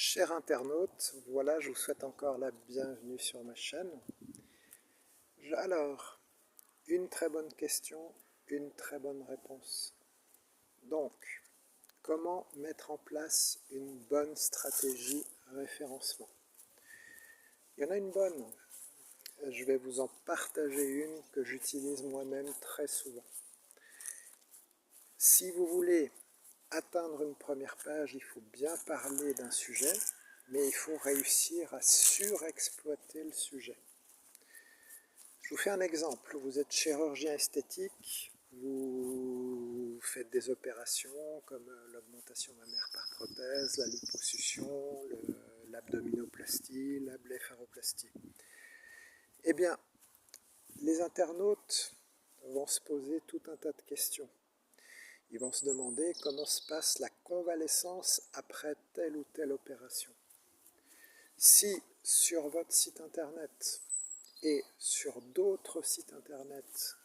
Chers internautes, voilà, je vous souhaite encore la bienvenue sur ma chaîne. Alors, une très bonne question, une très bonne réponse. Donc, comment mettre en place une bonne stratégie référencement? Il y en a une bonne. Je vais vous en partager une que j'utilise moi-même très souvent. Si vous voulez atteindre une première page, il faut bien parler d'un sujet, mais il faut réussir à surexploiter le sujet. Je vous fais un exemple. Vous êtes chirurgien esthétique, vous faites des opérations comme l'augmentation mammaire par prothèse, la liposuction, l'abdominoplastie, la blépharoplastie. Eh bien, les internautes vont se poser tout un tas de questions. Ils vont se demander comment se passe la convalescence après telle ou telle opération. Si sur votre site internet et sur d'autres sites internet,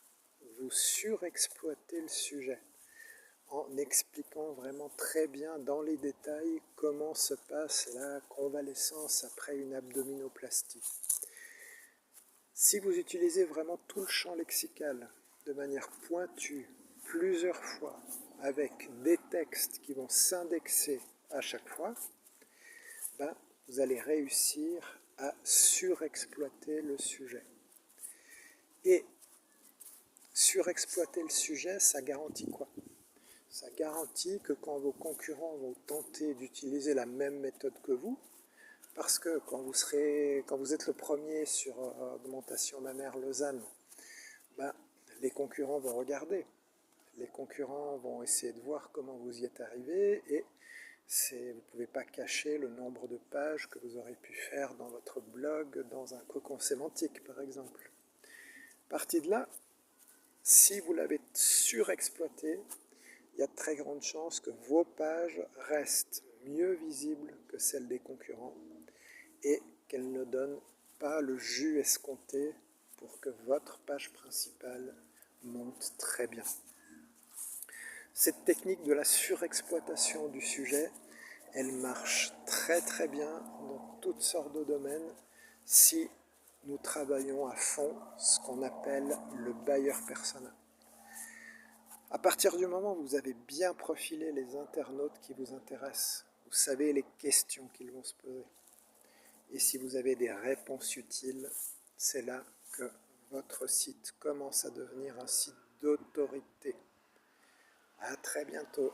vous surexploitez le sujet en expliquant vraiment très bien dans les détails comment se passe la convalescence après une abdominoplastie. Si vous utilisez vraiment tout le champ lexical de manière pointue, plusieurs fois, avec des textes qui vont s'indexer à chaque fois, vous allez réussir à surexploiter le sujet. Et surexploiter le sujet, ça garantit quoi? Ça garantit que quand vos concurrents vont tenter d'utiliser la même méthode que vous, parce que quand vous êtes le premier sur augmentation mammaire Lausanne, les concurrents vont regarder. Les concurrents vont essayer de voir comment vous y êtes arrivé et vous ne pouvez pas cacher le nombre de pages que vous aurez pu faire dans votre blog, dans un cocon sémantique par exemple. Parti de là, si vous l'avez surexploité, il y a de très grandes chances que vos pages restent mieux visibles que celles des concurrents et qu'elles ne donnent pas le jus escompté pour que votre page principale monte très bien. Cette technique de la surexploitation du sujet, elle marche très très bien dans toutes sortes de domaines si nous travaillons à fond ce qu'on appelle le buyer persona. À partir du moment où vous avez bien profilé les internautes qui vous intéressent, vous savez les questions qu'ils vont se poser. Et si vous avez des réponses utiles, c'est là que votre site commence à devenir un site d'autorité. À très bientôt.